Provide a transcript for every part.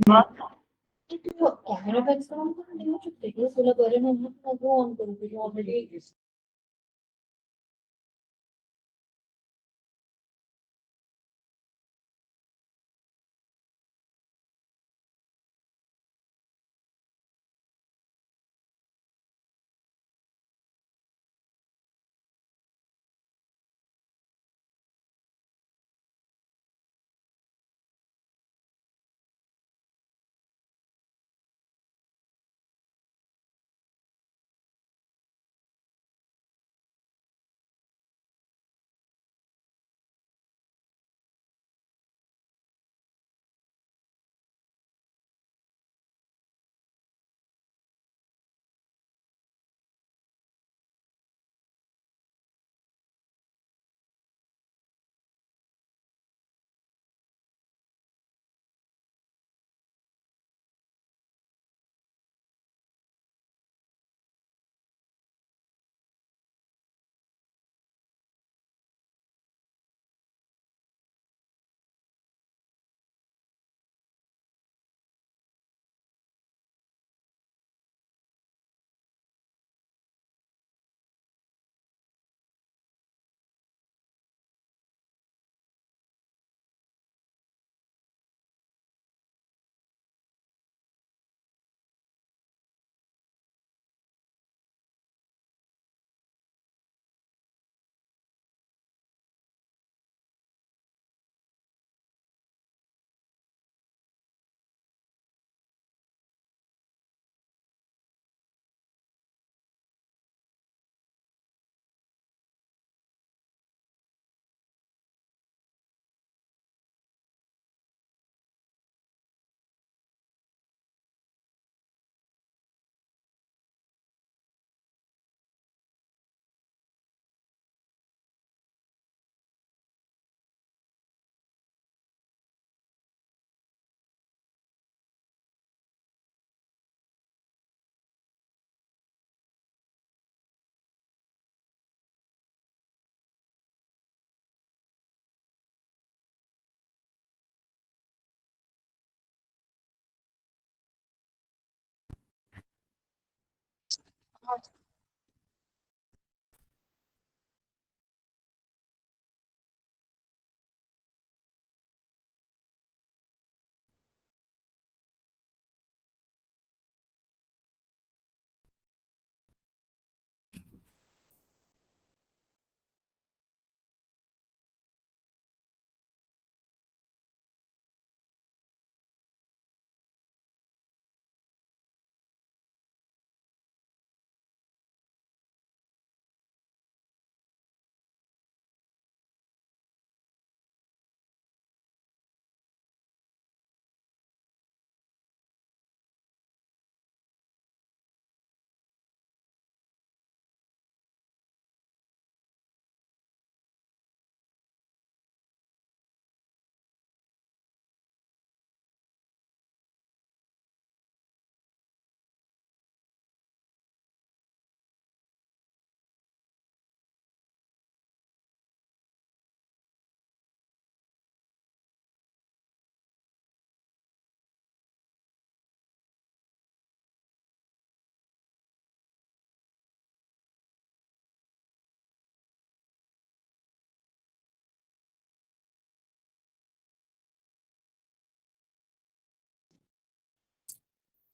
Camera back करून पण देऊ शकते की तुला बरं नाही ना नको ऑन करू तुझी already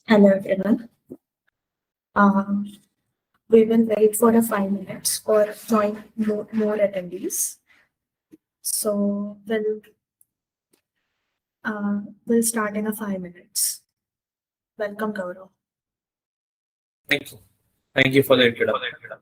Hello everyone. Um, we will wait for a 5 minutes for join more attendees. So we'll start in a 5 minutes. Welcome, Gaurav. Thank you. Thank you for the introduction.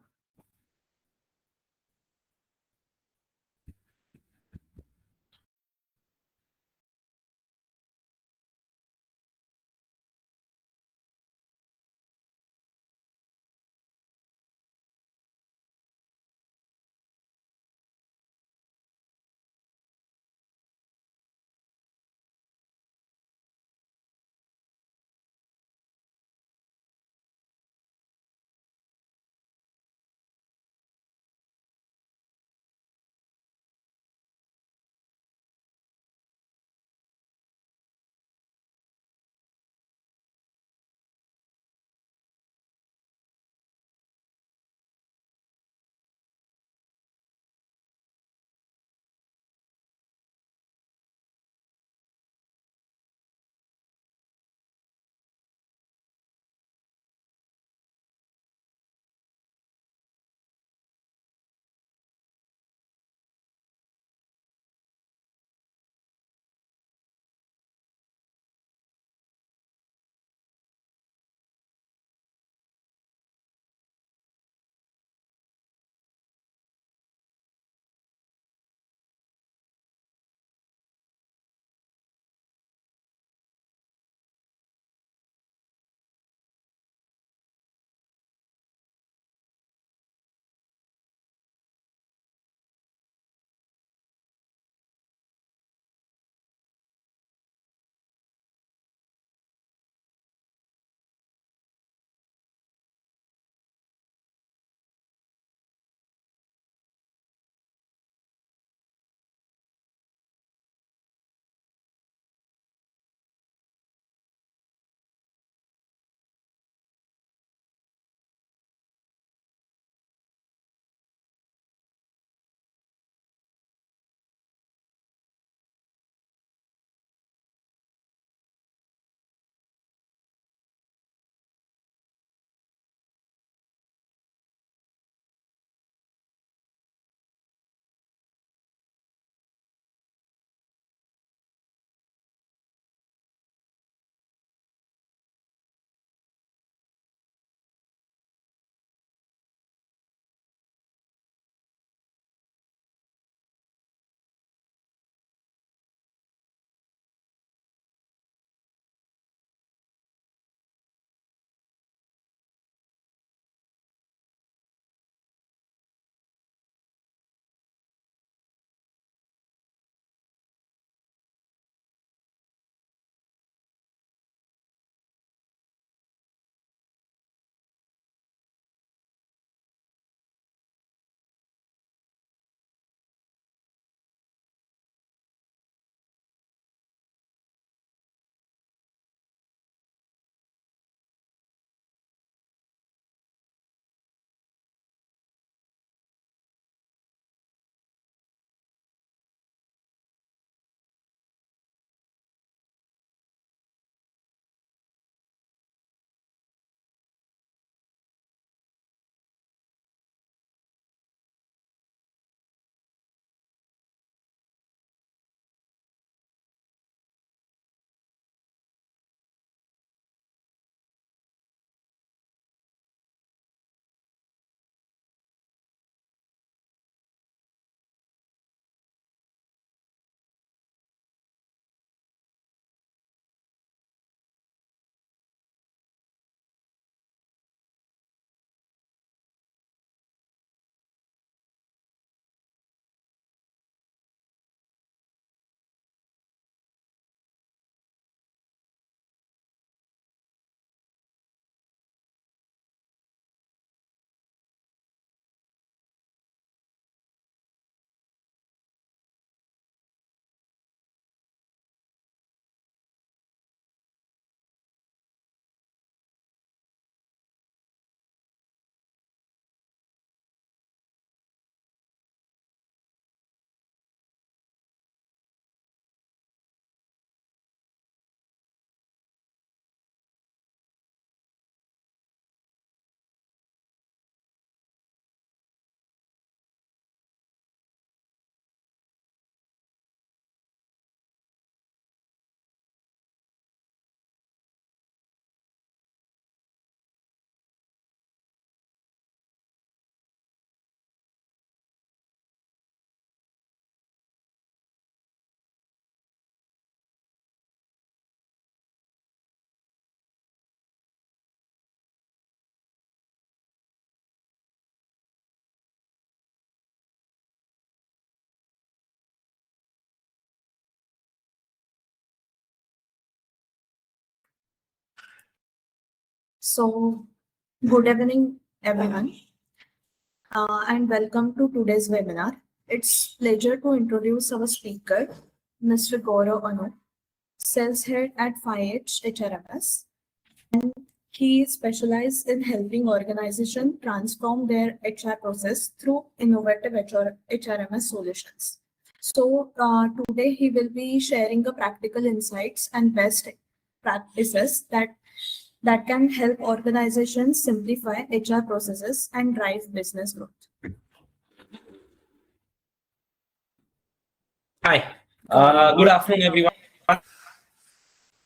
So, good evening, everyone, and welcome to today's webinar. It's pleasure to introduce our speaker, Mr. Gaurav Anu, sales head at 5H HRMS. He specializes in helping organizations transform their HR process through innovative HRMS solutions. So today he will be sharing the practical insights and best practices that can help organizations simplify HR processes and drive business growth. Hi. Good afternoon, everyone.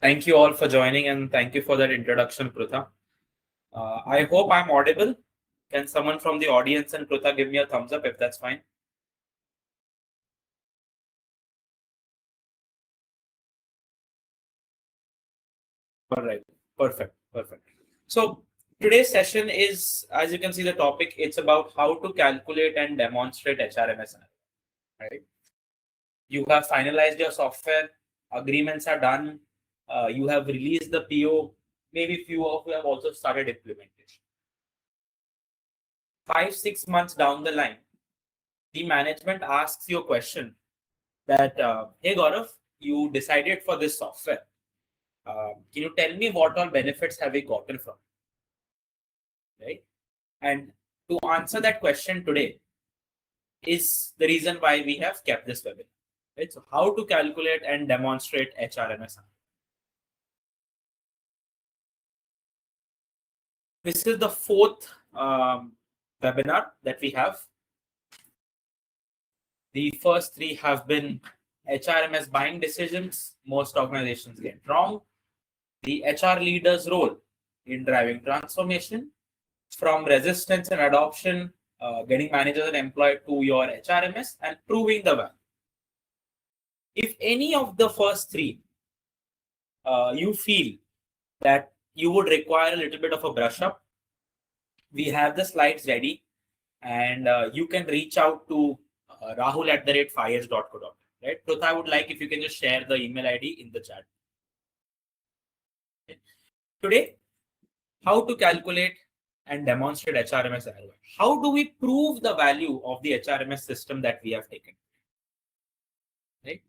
Thank you all for joining and thank you for that introduction, Pritha. I hope I'm audible. Can someone from the audience and Pritha give me a thumbs up if that's fine? All right. Perfect. So today's session is, as you can see, the topic, it's about how to calculate and demonstrate HRMS. Right? You have finalized your software, agreements are done, you have released the PO, maybe few of you have also started implementation. 5-6 months down the line, the management asks you a question that, hey Gaurav, you decided for this software. Can you tell me what all benefits have we gotten from it? Right? And to answer that question today is the reason why we have kept this webinar. Right? So how to calculate and demonstrate HRMS. This is the fourth webinar that we have. The first three have been HRMS buying decisions. Most organizations get wrong. The HR leader's role in driving transformation from resistance and adoption, getting managers and employees to your HRMS and proving the value. If any of the first three you feel that you would require a little bit of a brush up, we have the slides ready and you can reach out to rahul@5h.co.in. Right? Pritha, I would like if you can just share the email ID in the chat. Okay. Today, how to calculate and demonstrate HRMS ROI. How do we prove the value of the HRMS system that we have taken? Right?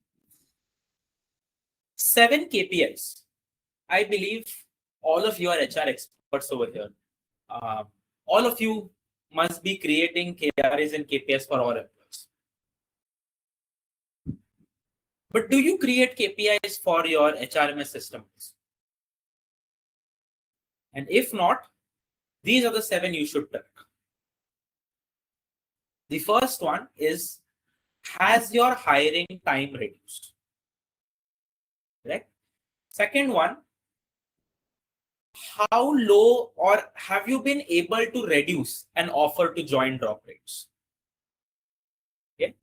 7 KPIs. I believe all of you are HR experts over here. All of you must be creating KRAs and KPIs for all employees. But do you create KPIs for your HRMS systems? And if not, these are the 7 you should track. The first one is, has your hiring time reduced? Correct? Second one, how low or have you been able to reduce an offer to join drop rates? Okay.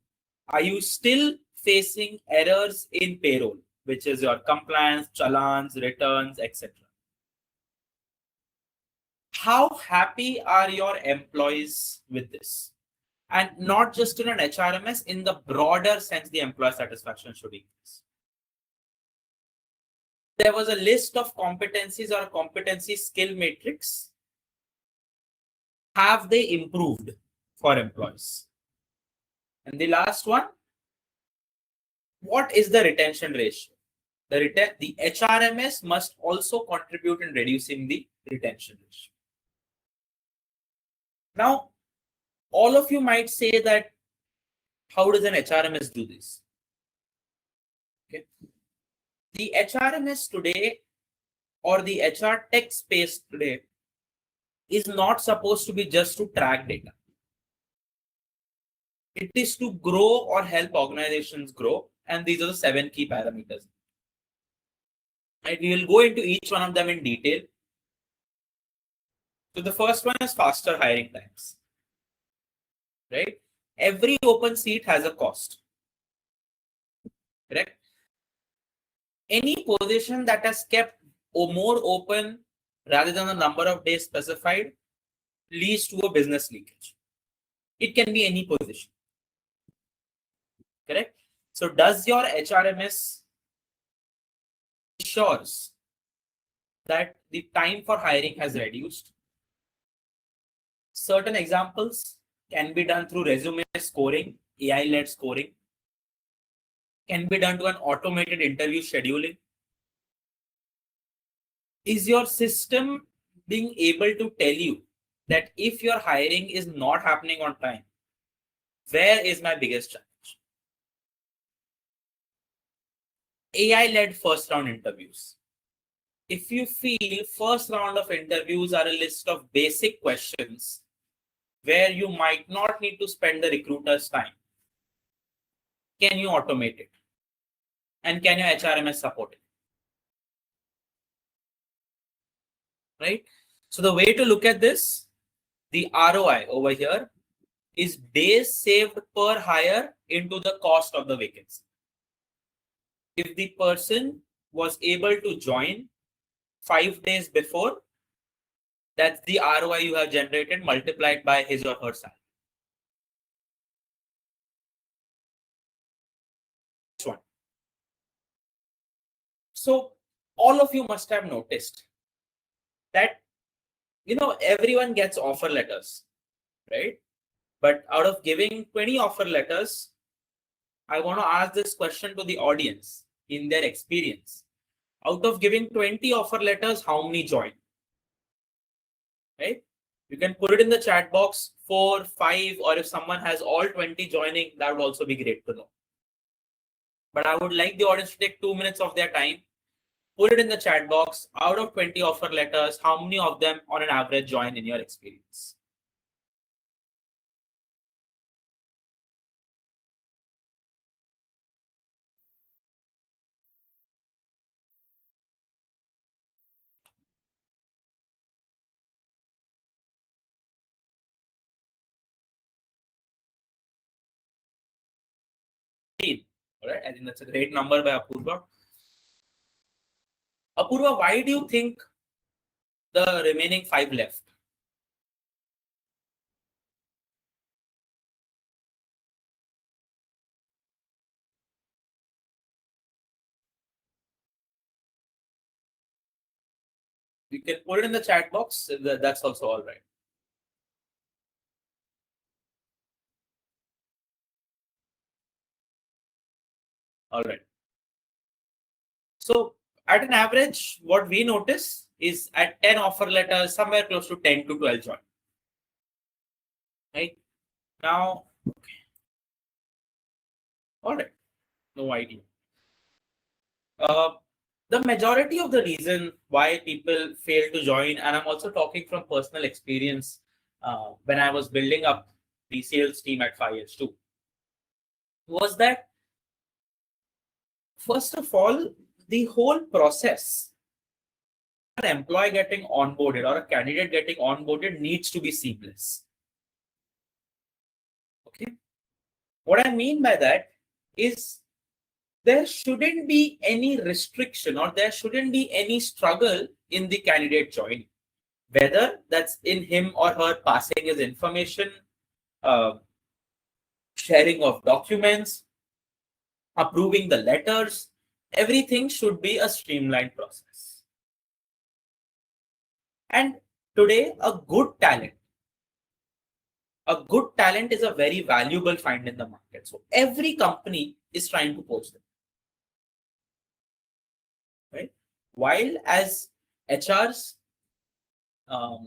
Are you still facing errors in payroll, which is your compliance, challans, returns, etc.? How happy are your employees with this? And not just in an HRMS, in the broader sense, the employee satisfaction should increase. There was a list of competencies or a competency skill matrix. Have they improved for employees? And the last one, what is the retention ratio? The HRMS must also contribute in reducing the retention ratio. Now, all of you might say that, how does an HRMS do this? Okay. The HRMS today or the HR tech space today is not supposed to be just to track data. It is to grow or help organizations grow. And these are the 7 key parameters. Right? We will go into each one of them in detail. So the first one is faster hiring times. Right? Every open seat has a cost. Correct? Any position that has kept more open rather than the number of days specified leads to a business leakage. It can be any position. Correct? So does your HRMS ensures that the time for hiring has reduced. Certain examples can be done through resume scoring, AI-led scoring, can be done to an automated interview scheduling. Is your system being able to tell you that if your hiring is not happening on time, where is my biggest challenge? AI-led first round interviews. If you feel first round of interviews are a list of basic questions where you might not need to spend the recruiter's time, can you automate it? And can your HRMS support it? Right? So the way to look at this, the ROI over here is days saved per hire into the cost of the vacancy. If the person was able to join 5 days before, that's the ROI you have generated multiplied by his or her salary. Next one. So all of you must have noticed that everyone gets offer letters, right? But out of giving 20 offer letters, I want to ask this question to the audience in their experience. Out of giving 20 offer letters, how many join? Right? You can put it in the chat box, 4, 5, or if someone has all 20 joining, that would also be great to know. But I would like the audience to take 2 minutes of their time, put it in the chat box. Out of 20 offer letters, how many of them on an average join in your experience? All right, I think that's a great number by Apurva. Apurva, why do you think the remaining 5 left? You can put it in the chat box. That's also all right. All right. So at an average, what we notice is at 10 offer letters, somewhere close to 10 to 12 join. Right? Now, okay. All right. No idea. The majority of the reason why people fail to join, and I'm also talking from personal experience when I was building up the sales team at 5H2, was that first of all, the whole process, an employee getting onboarded or a candidate getting onboarded needs to be seamless. Okay. What I mean by that is there shouldn't be any restriction or there shouldn't be any struggle in the candidate joining, whether that's in him or her passing his information, sharing of documents, approving the letters. Everything should be a streamlined process. And today, a good talent is a very valuable find in the market. So every company is trying to poach them. Right? While as HRs,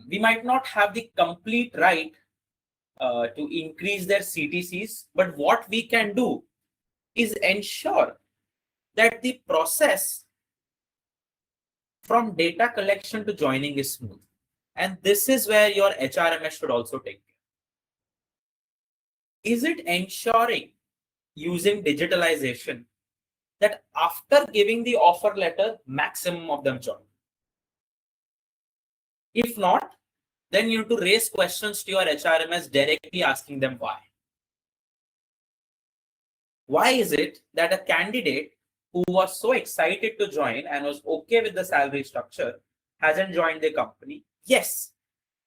we might not have the complete right to increase their CTCs, but what we can do is ensure that the process from data collection to joining is smooth. And this is where your HRMS should also take care. Is it ensuring using digitalization that after giving the offer letter, maximum of them join? If not, then you need to raise questions to your HRMS directly asking them why. Why is it that a candidate who was so excited to join and was okay with the salary structure hasn't joined the company? Yes,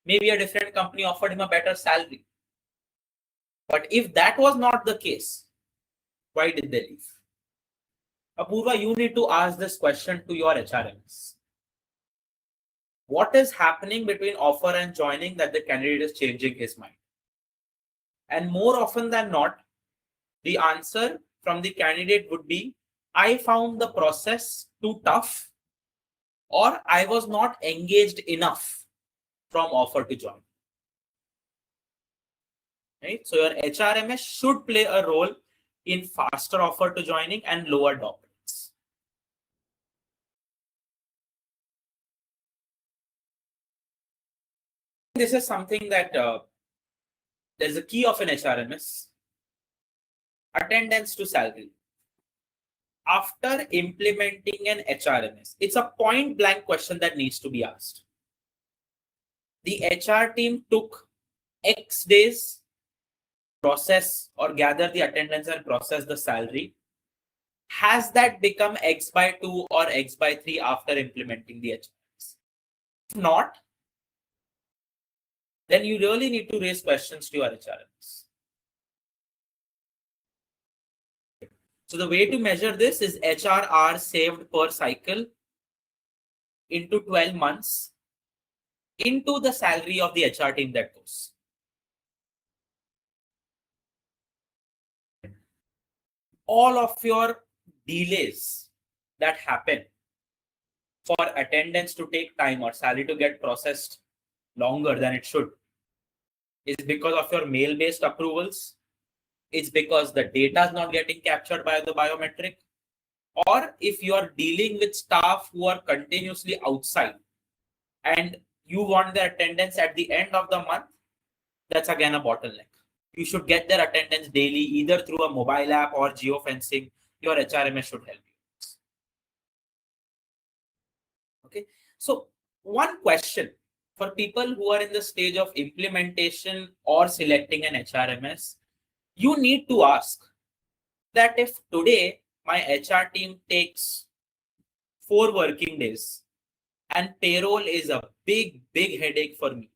maybe a different company offered him a better salary. But if that was not the case, why did they leave? Apurva, you need to ask this question to your HRMS. what is happening between offer and joining that the candidate is changing his mind. And more often than not, the answer from the candidate would be, I found the process too tough, or I was not engaged enough from offer to join. Right? So your HRMS should play a role in faster offer to joining and lower drop rates. This is something that there's a key of an HRMS: attendance to salary. After implementing an HRMS, it's a point blank question that needs to be asked. The HR team took X days process or gather the attendance and process the salary. Has that become X by 2 or X by 3 after implementing the HRMS? If not, then you really need to raise questions to your HRMS. So the way to measure this is HRR saved per cycle into 12 months into the salary of the HR team that goes. All of your delays that happen for attendance to take time or salary to get processed longer than it should is because of your mail-based approvals. It's because the data is not getting captured by the biometric, or if you are dealing with staff who are continuously outside and you want their attendance at the end of the month, that's again a bottleneck. You should get their attendance daily, either through a mobile app or geofencing. Your HRMS should help you. Okay, so one question for people who are in the stage of implementation or selecting an HRMS, you need to ask that if today my HR team takes 4 working days and payroll is a big headache for me,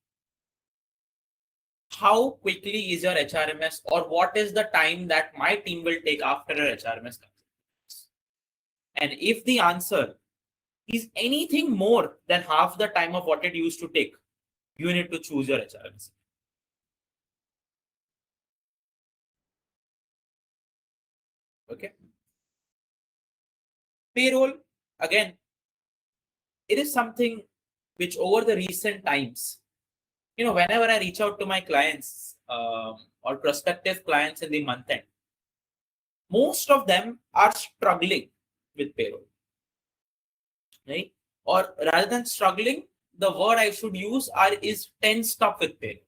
how quickly is your HRMS, or what is the time that my team will take after your HRMS comes? And if the answer is anything more than half the time of what it used to take, you need to choose your HRMS. Okay. Payroll, again, it is something which over the recent times, whenever I reach out to my clients or prospective clients in the month end, most of them are struggling with payroll, right? Or rather than struggling, the word I should use is tensed up with payroll,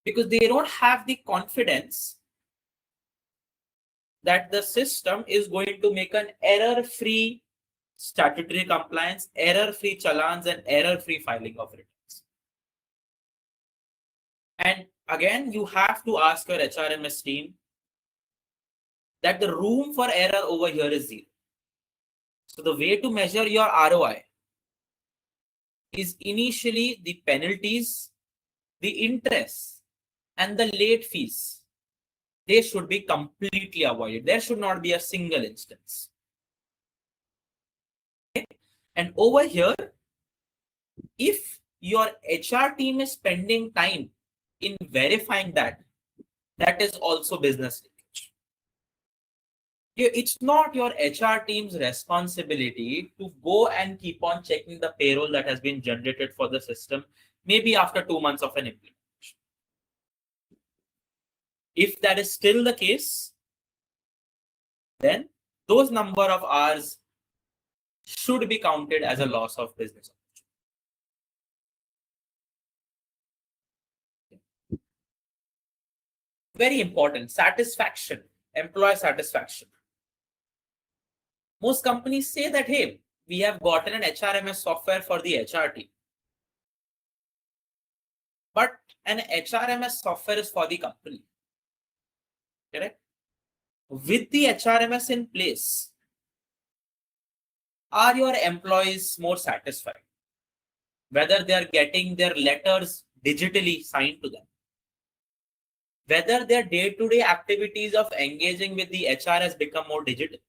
because they don't have the confidence that the system is going to make an error-free statutory compliance, error-free challans, and error-free filing of returns. And again, you have to ask your HRMS team that the room for error over here is 0. So the way to measure your ROI is initially the penalties, the interest, and the late fees. They should be completely avoided. There should not be a single instance. Okay? And over here, if your HR team is spending time in verifying that, that is also business leakage. It's not your HR team's responsibility to go and keep on checking the payroll that has been generated for the system, maybe after 2 months of an implementation. If that is still the case, then those number of hours should be counted as a loss of business. Very important, satisfaction, employee satisfaction. Most companies say that, hey, we have gotten an HRMS software for the HR team. But an HRMS software is for the company. Correct? With the HRMS in place, are your employees more satisfied? Whether they are getting their letters digitally signed to them, whether their day-to-day activities of engaging with the HR has become more digital,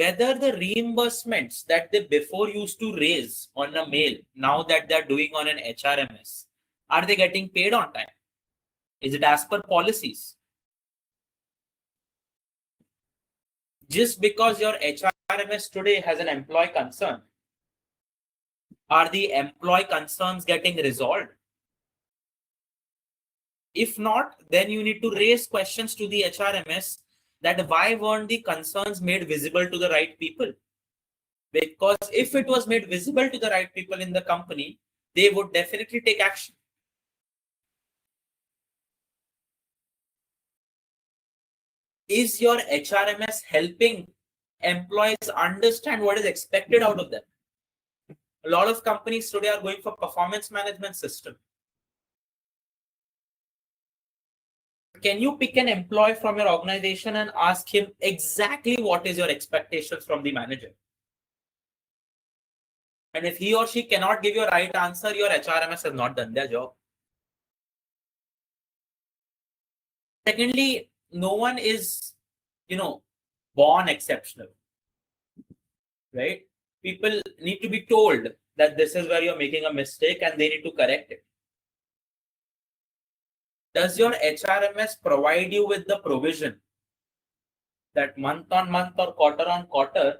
whether the reimbursements that they before used to raise on a mail, now that they're doing on an HRMS, are they getting paid on time? Is it as per policies? Just because your HRMS today has an employee concern, are the employee concerns getting resolved? If not, then you need to raise questions to the HRMS that why weren't the concerns made visible to the right people? Because if it was made visible to the right people in the company, they would definitely take action. Is your HRMS helping employees understand what is expected out of them? A lot of companies today are going for performance management system. Can you pick an employee from your organization and ask him exactly what is your expectations from the manager? And if he or she cannot give you a right answer, your HRMS has not done their job. Secondly, no one is, born exceptional, right? People need to be told that this is where you're making a mistake and they need to correct it. Does your HRMS provide you with the provision that month on month or quarter on quarter,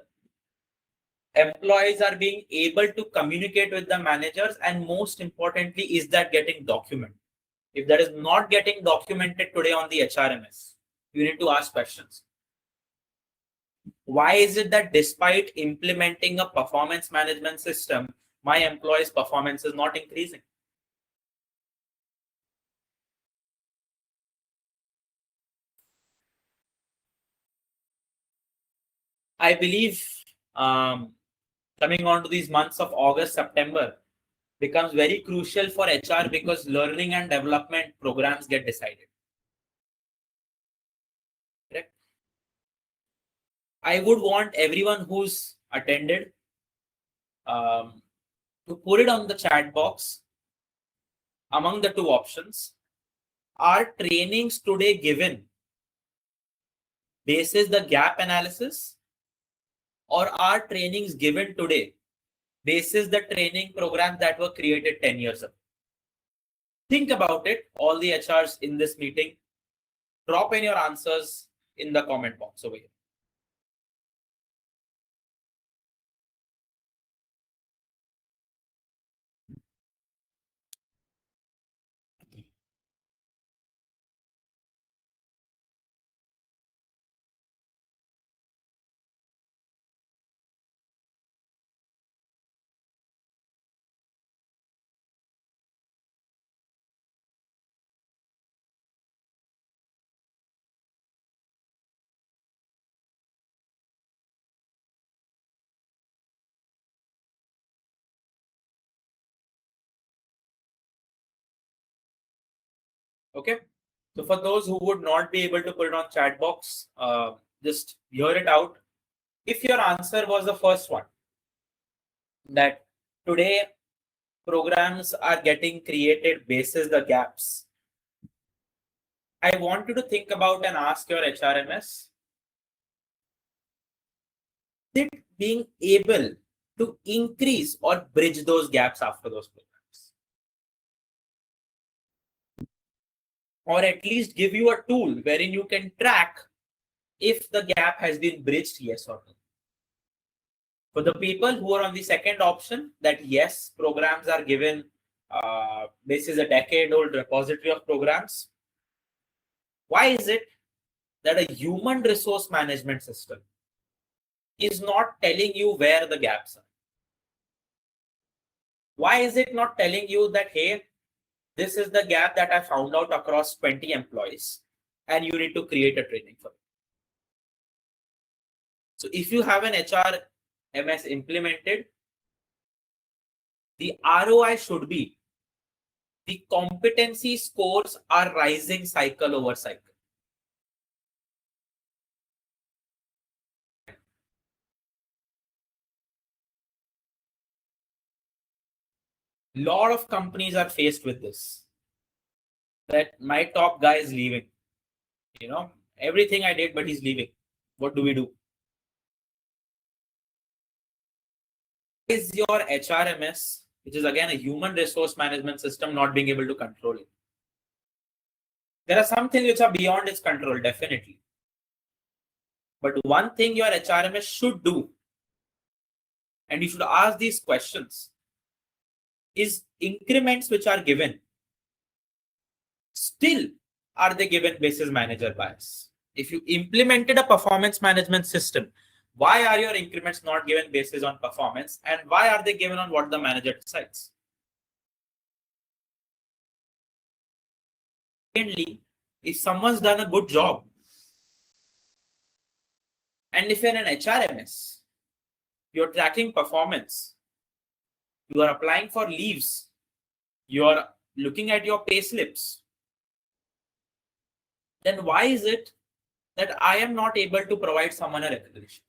employees are being able to communicate with the managers, and most importantly, is that getting documented? If that is not getting documented today on the HRMS, you need to ask questions. Why is it that despite implementing a performance management system, my employees' performance is not increasing? I believe coming on to these months of August, September becomes very crucial for HR because learning and development programs get decided. Correct? I would want everyone who's attended to put it on the chat box among the two options. Are trainings today given basis the gap analysis, or are trainings given today basis the training programs that were created 10 years ago? Think about it, all the HRs in this meeting. Drop in your answers in the comment box over here. Okay. So for those who would not be able to put it on chat box, just hear it out. If your answer was the first one, that today programs are getting created basis the gaps, I want you to think about and ask your HRMS, is it being able to increase or bridge those gaps after those programs? Or at least give you a tool wherein you can track if the gap has been bridged, yes or no. For the people who are on the second option, that yes, programs are given, this is a decade-old repository of programs. Why is it that a human resource management system is not telling you where the gaps are? Why is it not telling you that, hey, this is the gap that I found out across 20 employees and you need to create a training for it? So if you have an HRMS implemented, the ROI should be the competency scores are rising cycle over cycle. Lot of companies are faced with this, that my top guy is leaving. Everything I did, but he's leaving. What do we do? is your HRMS, which is again a human resource management system, not being able to control it? There are some things which are beyond its control, definitely. But one thing your HRMS should do, and you should ask these questions, is increments which are given, still are they given basis manager bias? If you implemented a performance management system, why are your increments not given basis on performance, and why are they given on what the manager decides? Secondly, if someone's done a good job, and if you're an HRMS, you're tracking performance, you are applying for leaves, you are looking at your pay slips, then why is it that I am not able to provide someone a recognition?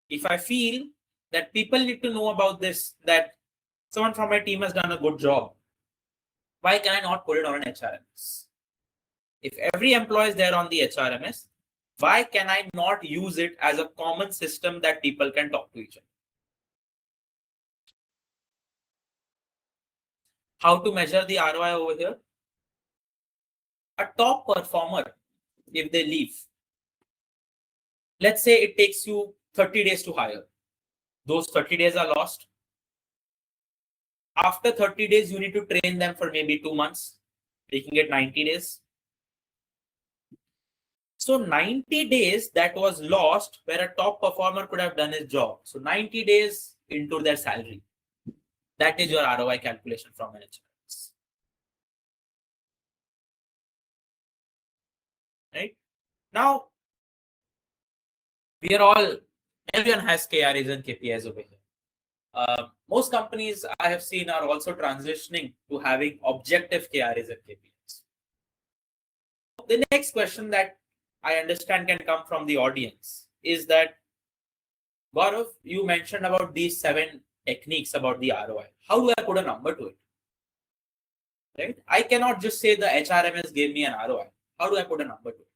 If I feel that people need to know about this, that someone from my team has done a good job, why can I not put it on an HRMS? If every employee is there on the HRMS, why can I not use it as a common system that people can talk to each other? How to measure the ROI over here? A top performer, if they leave, let's say it takes you 30 days to hire. Those 30 days are lost. After 30 days, you need to train them for maybe 2 months, making it 90 days. So 90 days that was lost where a top performer could have done his job. So 90 days into their salary. That is your ROI calculation from an HRMS. Right? Now, everyone has KRAs and KPIs over here. Most companies I have seen are also transitioning to having objective KRAs and KPIs. The next question that I understand can come from the audience is that, Gaurav, you mentioned about these 7 techniques about the ROI. How do I put a number to it? Right? I cannot just say the HRMS gave me an ROI. How do I put a number to it?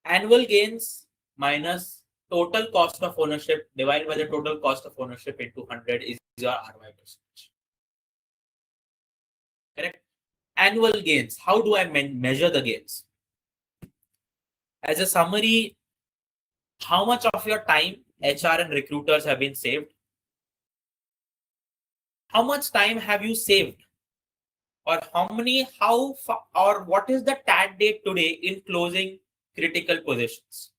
Annual gains minus total cost of ownership divided by the total cost of ownership into 100 is your ROI percentage. Correct? Annual gains. How do I measure the gains? As a summary, how much of your time HR and recruiters have been saved? How much time have you saved? Or what is the tag date today in closing critical positions?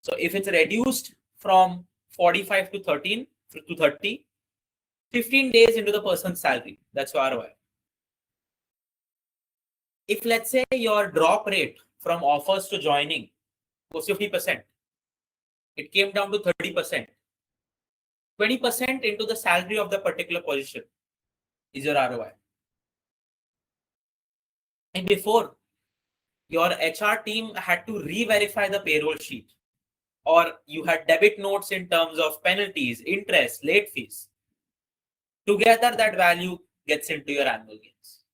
So if it's reduced from 45 to 13 to 30, 15 days into the person's salary, that's your ROI. If let's say your drop rate from offers to joining was 50%, it came down to 30%. 20% into the salary of the particular position is your ROI. And before, your HR team had to re-verify the payroll sheet, or you had debit notes in terms of penalties, interest, late fees. Together, that value gets into your annual gains.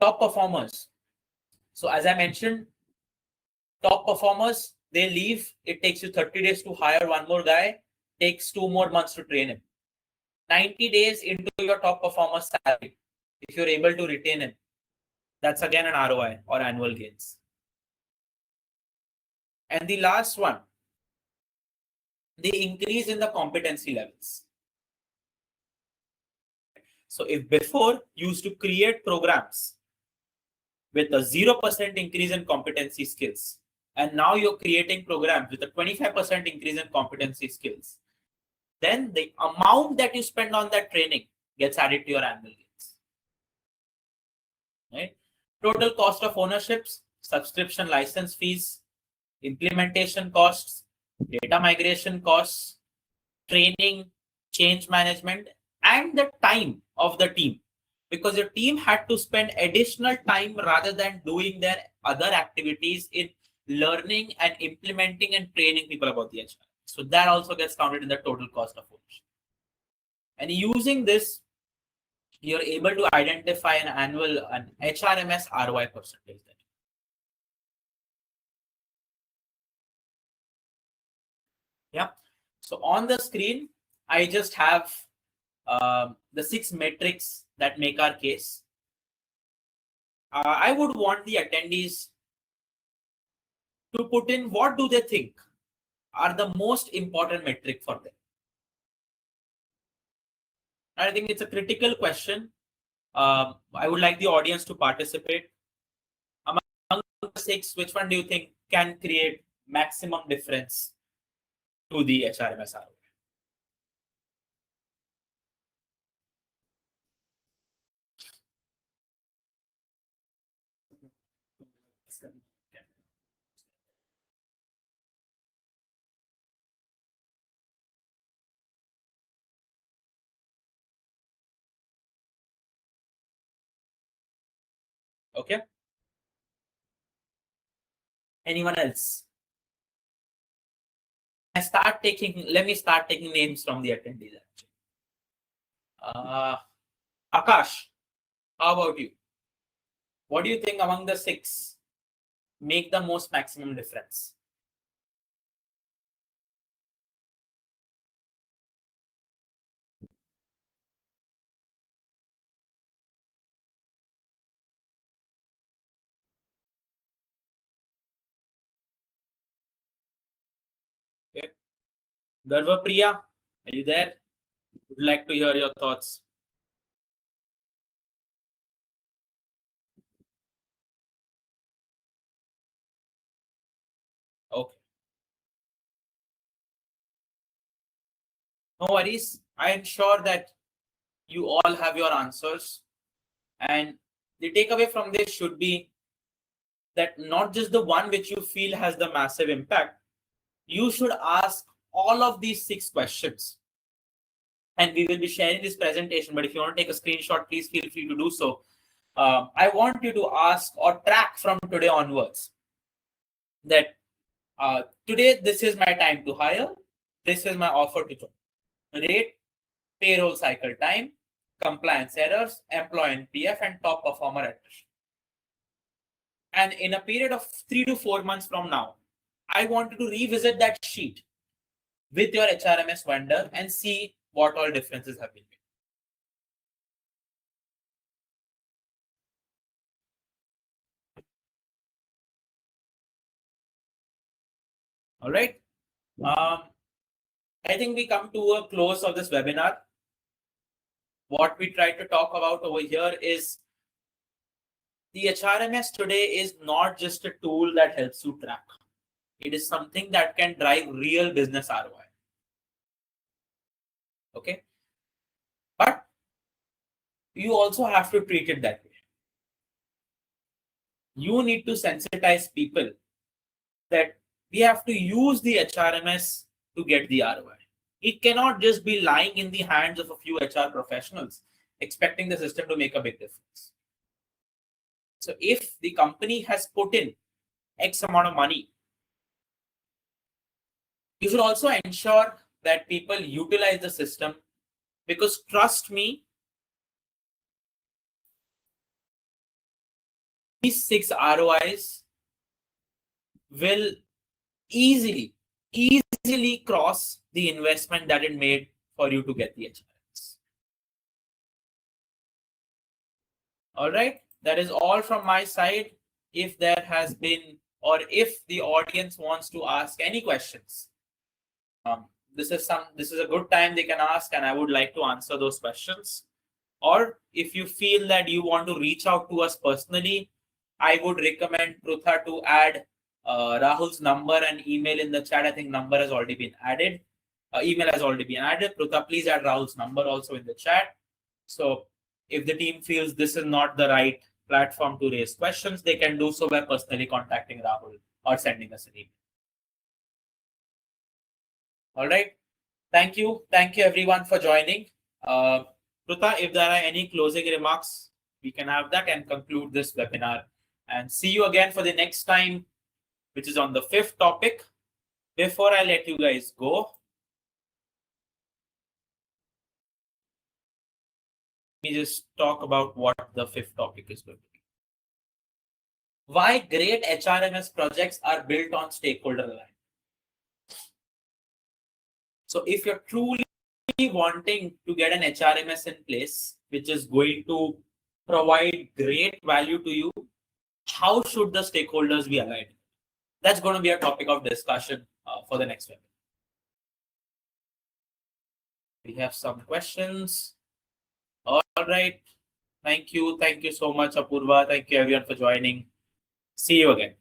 Top performers. So as I mentioned, top performers, they leave. It takes you 30 days to hire one more guy, takes 2 more months to train him. 90 days into your top performer's salary, if you're able to retain him, that's again an ROI or annual gains. And the last one, the increase in the competency levels. So if before you used to create programs with a 0% increase in competency skills, and now you're creating programs with a 25% increase in competency skills, then the amount that you spend on that training gets added to your annual gains. Right? Total cost of ownerships, subscription license fees, implementation costs, data migration costs, training, change management, and the time of the team. Because your team had to spend additional time rather than doing their other activities in learning and implementing and training people about the HR. So that also gets counted in the total cost of ownership. And using this, you're able to identify an HRMS ROI percentage. Yeah. So on the screen, I just have the 6 metrics that make our case. I would want the attendees to put in what do they think are the most important metric for them. I think it's a critical question. I would like the audience to participate. Among the 6, which one do you think can create maximum difference to the HRMS ROI? Okay. Anyone else? Let me start taking names from the attendees. Akash, how about you? What do you think among the 6 make the most maximum difference? Okay. Garva Priya, are you there? Would like to hear your thoughts. Okay. No worries. I am sure that you all have your answers. And the takeaway from this should be that not just the one which you feel has the massive impact, you should ask all of these 6 questions. And we will be sharing this presentation, but if you want to take a screenshot, please feel free to do so. I want you to ask or track from today onwards that today, this is my time to hire, this is my offer to join. Rate, payroll cycle time, compliance errors, employee NPF, and top performer attrition. And in a period of 3 to 4 months from now, I want you to revisit that sheet with your HRMS vendor and see what all differences have been made. All right. I think we come to a close of this webinar. What we try to talk about over here is the HRMS today is not just a tool that helps you track. It is something that can drive real business ROI. Okay. But you also have to treat it that way. You need to sensitize people that we have to use the HRMS to get the ROI. It cannot just be lying in the hands of a few HR professionals expecting the system to make a big difference. So if the company has put in X amount of money, you should also ensure that people utilize the system, because trust me, these 6 ROIs will easily cross the investment that it made for you to get the HRMS. All right, that is all from my side. If there has been, or if the audience wants to ask any questions, this is a good time they can ask, and I would like to answer those questions. Or if you feel that you want to reach out to us personally, I would recommend Prutha to add Rahul's number and email in the chat. I think number has already been added. Email has already been added. Prutha, please add Rahul's number also in the chat. So if the team feels this is not the right platform to raise questions, they can do so by personally contacting Rahul or sending us an email. All right. Thank you. Thank you everyone for joining. Prutha, if there are any closing remarks, we can have that and conclude this webinar. And see you again for the next time, which is on the 5th topic. Before I let you guys go, let me just talk about what the 5th topic is going to be. Why great HRMS projects are built on stakeholder alignment. So if you're truly wanting to get an HRMS in place, which is going to provide great value to you, how should the stakeholders be aligned? That's going to be a topic of discussion for the next webinar. We have some questions. All right. Thank you. Thank you so much, Apurva. Thank you everyone for joining. See you again.